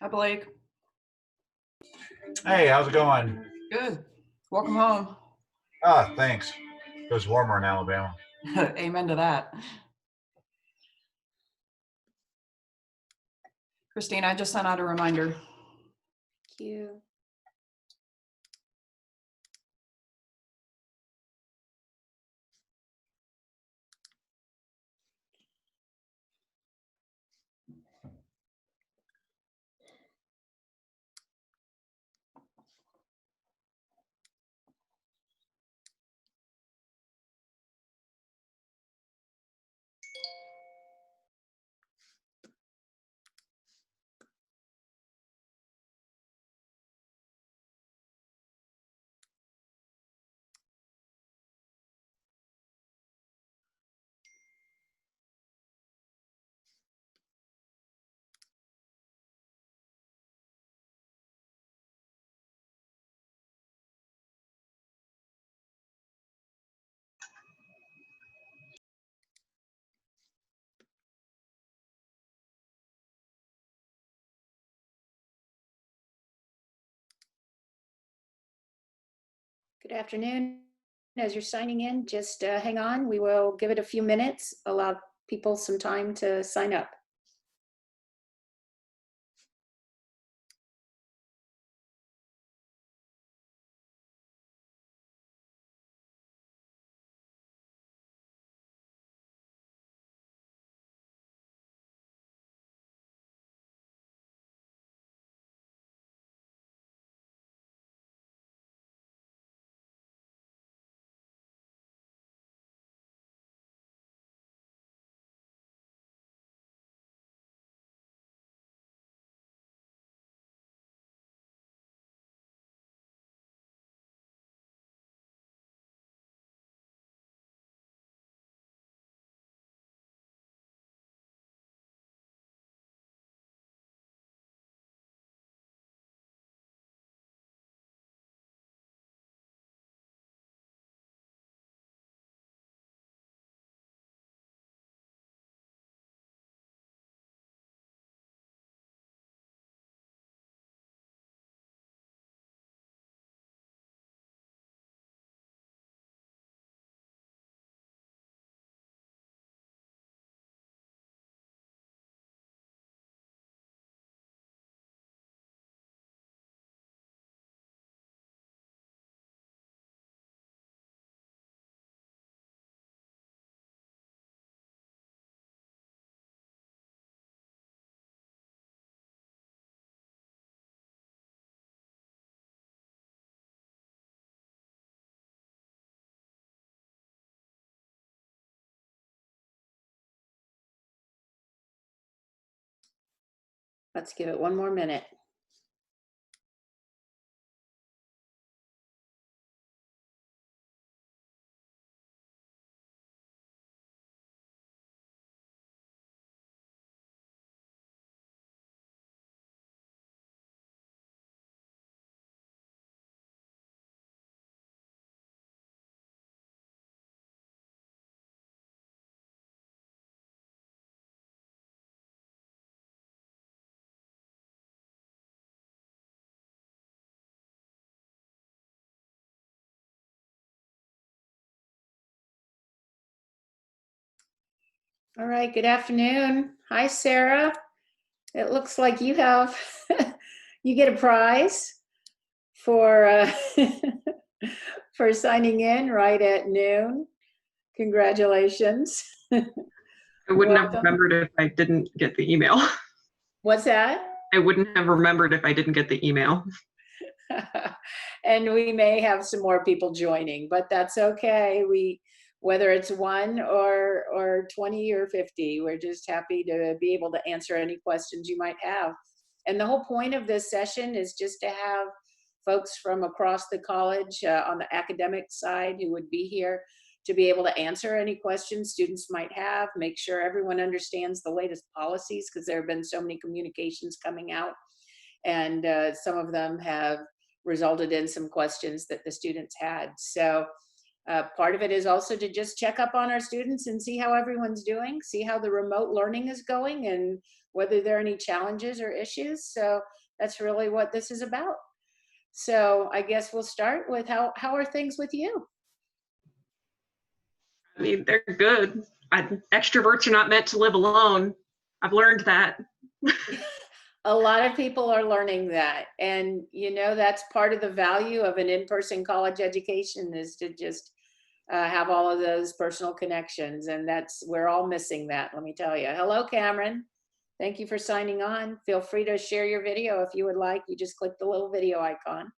Hi, Blake. Hey, how's it going? Good. Welcome home. Ah, thanks. It was warmer in Alabama. Amen to that. Christine, I just sent out a reminder. Thank you. Good afternoon. As you're signing in, just hang on. We will give it a few minutes, allow people some time to sign up. Let's give it one more minute. All right, good afternoon. Hi, Sarah. It looks like you have, you get a prize for, for signing in right at noon. Congratulations. I wouldn't have Welcome. remembered if I didn't get the email. What's that? I wouldn't have remembered if I didn't get the email. And we may have some more people joining, but that's okay. Whether it's 1 or 20 or 50, we're just happy to be able to answer any questions you might have. And the whole point of this session is just to have folks from across the college on the academic side who would be here to be able to answer any questions students might have, make sure everyone understands the latest policies, because there have been so many communications coming out, and some of them have resulted in some questions that the students had. So part of it is also to just check up on our students and see how everyone's doing, see how the remote learning is going, and whether there are any challenges or issues. So that's really what this is about. So I guess we'll start with how are things with you? I mean, they're good. Extroverts are not meant to live alone. I've learned that. A lot of people are learning that. And, you know, that's part of the value of an in-person college education, is to just have all of those personal connections. And we're all missing that, let me tell you. Hello, Cameron. Thank you for signing on. Feel free to share your video if you would like. You just click the little video icon.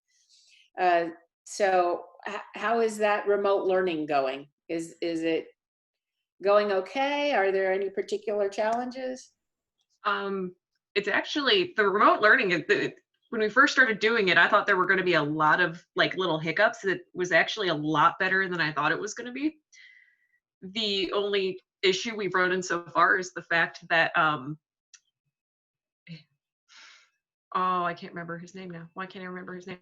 So how is that remote learning going? Is it going okay? Are there any particular challenges? It's actually the remote learning. When we first started doing it, I thought there were going to be a lot of like little hiccups. It was actually a lot better than I thought it was going to be. The only issue we've run in so far is the fact that oh, I can't remember his name now. Why can't I remember his name?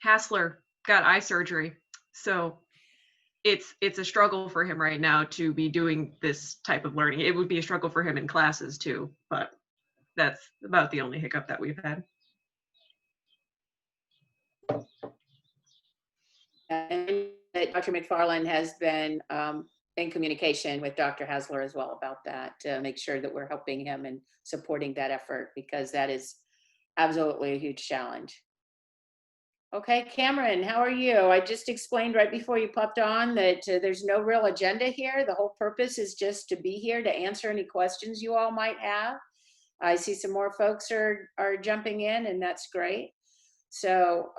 Hassler got eye surgery, so it's a struggle for him right now to be doing this type of learning. It would be a struggle for him in classes too, but that's about the only hiccup that we've had. And Dr. McFarland has been in communication with Dr. Hasler as well about that, to make sure that we're helping him and supporting that effort, because that is absolutely a huge challenge. Okay, Cameron, how are you? I just explained right before you popped on that there's no real agenda here. The whole purpose is just to be here to answer any questions you all might have. I see some more folks are jumping in, and that's great. So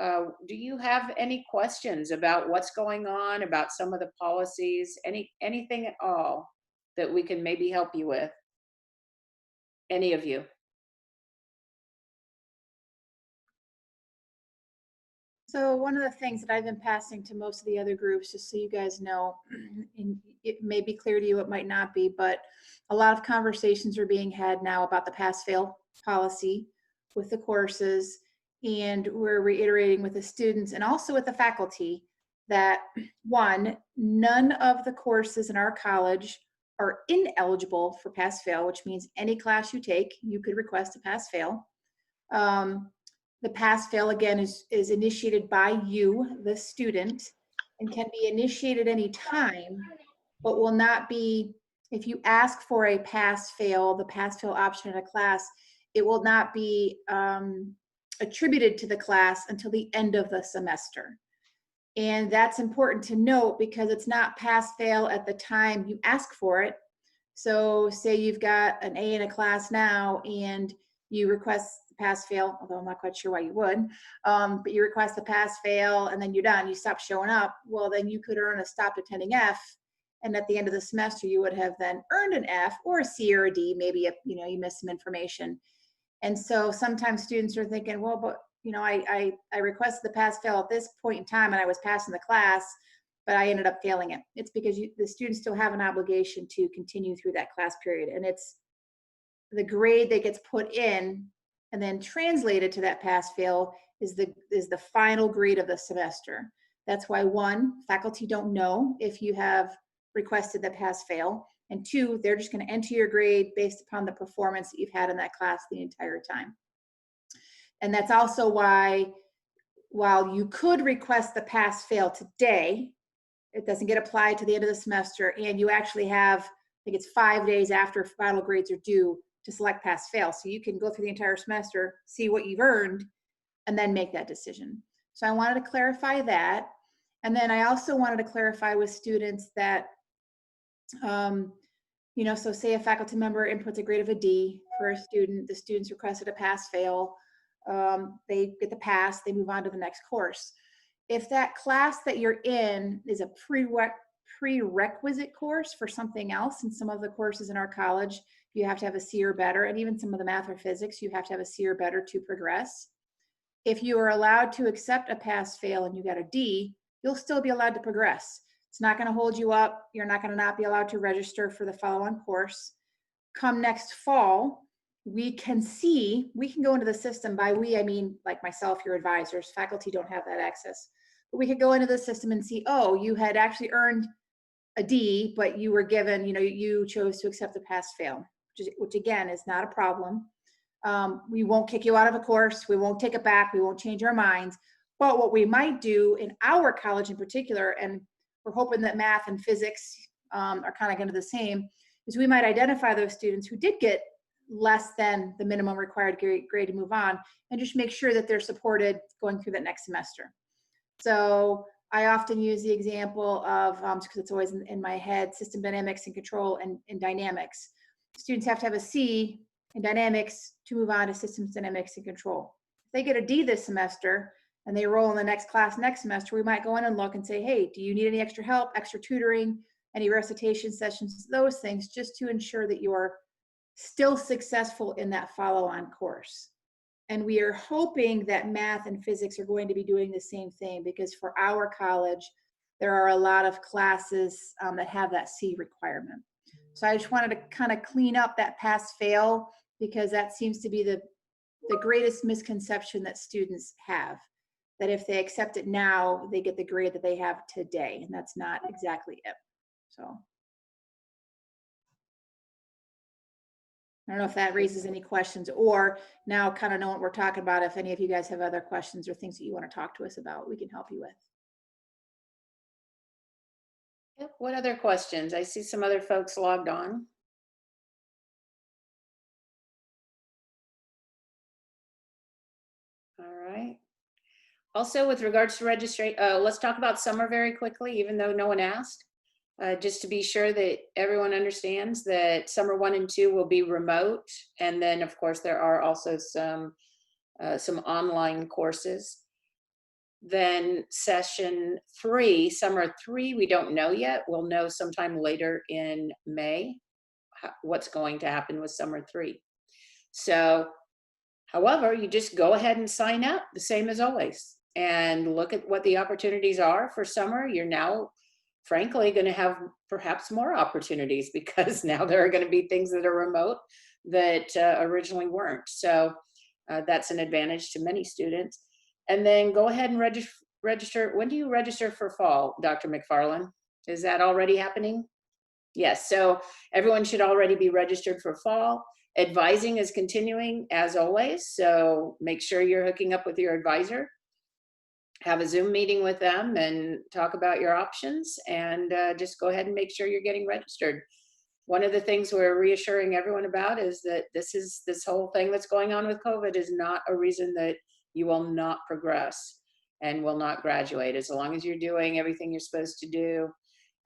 do you have any questions about what's going on, about some of the policies, anything at all that we can maybe help you with? Any of you? So one of the things that I've been passing to most of the other groups, just so you guys know, and it may be clear to you, it might not be, but a lot of conversations are being had now about the pass-fail policy with the courses. And we're reiterating with the students and also with the faculty that, one, none of the courses in our college are ineligible for pass-fail, which means any class you take, you could request a pass-fail. The pass-fail, again, is initiated by you, the student, and can be initiated any time, but will not be, if you ask for a pass-fail, the pass-fail option in a class, it will not be attributed to the class until the end of the semester. And that's important to note, because it's not pass-fail at the time you ask for it. So say you've got an A in a class now and you request pass-fail, although I'm not quite sure why you would, but you request the pass-fail and then you're done, you stop showing up, well, then you could earn a stop attending F, And at the end of the semester, you would have then earned an F or a C or a D, maybe, you missed some information. And so sometimes students are thinking, well, but I requested the pass fail at this point in time and I was passing the class, but I ended up failing it. It's because the students still have an obligation to continue through that class period. And it's the grade that gets put in and then translated to that pass fail is the final grade of the semester. That's why, one, faculty don't know if you have requested the pass fail, and two, they're just going to enter your grade based upon the performance that you've had in that class the entire time. And that's also why, while you could request the pass fail today, it doesn't get applied to the end of the semester, and you actually have, I think it's 5 days after final grades are due to select pass fail. So you can go through the entire semester, see what you've earned, and then make that decision. So I wanted to clarify that. And then I also wanted to clarify with students that, so say a faculty member inputs a grade of a D for a student, the student's requested a pass fail, they get the pass, they move on to the next course. If that class that you're in is a prerequisite course for something else, and some of the courses in our college, you have to have a C or better, and even some of the math or physics, you have to have a C or better to progress. If you are allowed to accept a pass fail and you got a D, you'll still be allowed to progress. It's not going to hold you up. You're not going to not be allowed to register for the follow-on course. Come next fall, we can go into the system. By we, I mean like myself, your advisors. Faculty don't have that access. But we could go into the system and see, oh, you had actually earned a D, but you were given, you chose to accept the pass fail, which again is not a problem. We won't kick you out of a course. We won't take it back. We won't change our minds. But what we might do in our college in particular, and we're hoping that math and physics are kind of going to the same, is we might identify those students who did get less than the minimum required grade to move on, and just make sure that they're supported going through that next semester. So I often use the example of, because it's always in my head, system dynamics and control and dynamics. Students have to have a C in dynamics to move on to systems dynamics and control. If they get a D this semester and they roll in the next class next semester, we might go in and look and say, hey, do you need any extra help, extra tutoring, any recitation sessions, those things, just to ensure that you're still successful in that follow-on course. And we are hoping that math and physics are going to be doing the same thing, because for our college, there are a lot of classes that have that C requirement. So I just wanted to kind of clean up that pass-fail, because that seems to be the greatest misconception that students have, that if they accept it now, they get the grade that they have today, and that's not exactly it. So I don't know if that raises any questions, or now kind of know what we're talking about. If any of you guys have other questions or things that you want to talk to us about, we can help you with. Yep. What other questions? I see some other folks logged on. All right. Also, with regards to registration, let's talk about summer very quickly, even though no one asked. Just to be sure that everyone understands that summer 1 and 2 will be remote. And then of course there are also some online courses. Then session 3, summer 3, we don't know yet. We'll know sometime later in May what's going to happen with summer 3. So, however, you just go ahead and sign up the same as always and look at what the opportunities are for summer. You're now frankly going to have perhaps more opportunities, because now there are going to be things that are remote that originally weren't. So that's an advantage to many students. And then go ahead and register. When do you register for fall, Dr. McFarland? Is that already happening? Yes, so everyone should already be registered for fall. Advising is continuing as always, so make sure you're hooking up with your advisor. Have a Zoom meeting with them and talk about your options, and just go ahead and make sure you're getting registered. One of the things we're reassuring everyone about is that this whole thing that's going on with COVID is not a reason that you will not progress and will not graduate. As long as you're doing everything you're supposed to do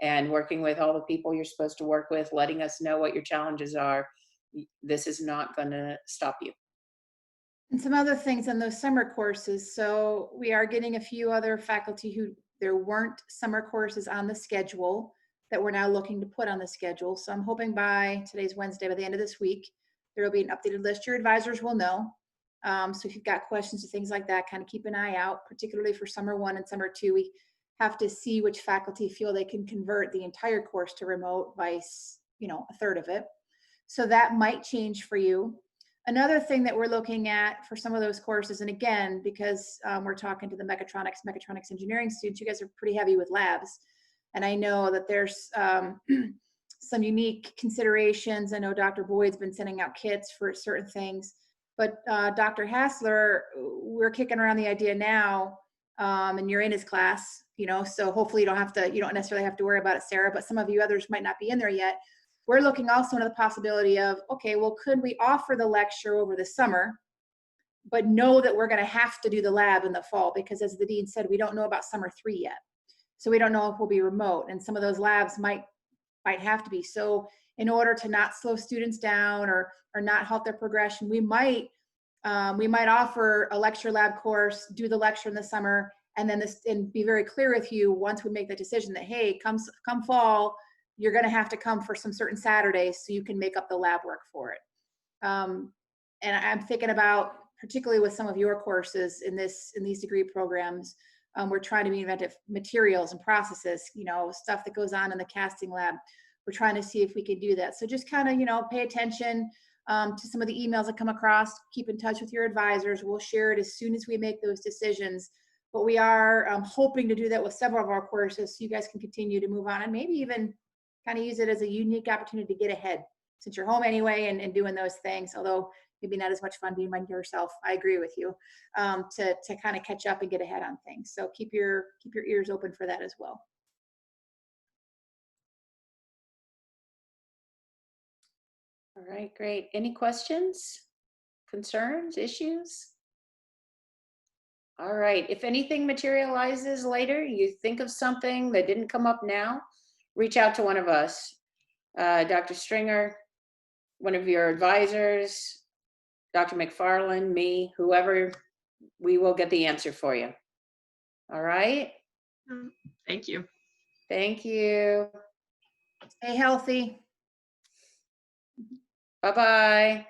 and working with all the people you're supposed to work with, letting us know what your challenges are, this is not going to stop you. And some other things on those summer courses. So we are getting a few other faculty who there weren't summer courses on the schedule that we're now looking to put on the schedule. So I'm hoping by today's Wednesday, by the end of this week, there will be an updated list. Your advisors will know. So if you've got questions or things like that, kind of keep an eye out, particularly for summer 1 and summer 2. We have to see which faculty feel they can convert the entire course to remote by, a third of it. So that might change for you. Another thing that we're looking at for some of those courses, and again, because we're talking to the mechatronics engineering students, you guys are pretty heavy with labs. And I know that there's some unique considerations. I know Dr. Boyd's been sending out kits for certain things, but Dr. Hassler, we're kicking around the idea now, and you're in his class, so hopefully you don't necessarily have to worry about it, Sarah, but some of you others might not be in there yet. We're looking also into the possibility of, okay, well, could we offer the lecture over the summer, but know that we're going to have to do the lab in the fall, because as the dean said, we don't know about summer 3 yet. So we don't know if we'll be remote, and some of those labs might have to be. So in order to not slow students down or not halt their progression, we might offer a lecture lab course, do the lecture in the summer, and be very clear with you once we make the decision that, hey, come fall, you're going to have to come for some certain Saturdays so you can make up the lab work for it. And I'm thinking about, particularly with some of your courses in these degree programs, we're trying to be inventive materials and processes, stuff that goes on in the casting lab. We're trying to see if we can do that. So just kind of, pay attention to some of the emails that come across, keep in touch with your advisors. We'll share it as soon as we make those decisions. But we are hoping to do that with several of our courses so you guys can continue to move on and maybe even kind of use it as a unique opportunity to get ahead since you're home anyway and doing those things, although maybe not as much fun being by yourself. I agree with you, to kind of catch up and get ahead on things. So keep your ears open for that as well. All right, great. Any questions, concerns, issues? All right, if anything materializes later, you think of something that didn't come up now, reach out to one of us, Dr. Stringer, one of your advisors, Dr. McFarland, me, whoever, we will get the answer for you. All right? Thank you. Thank you. Stay healthy. Bye-bye.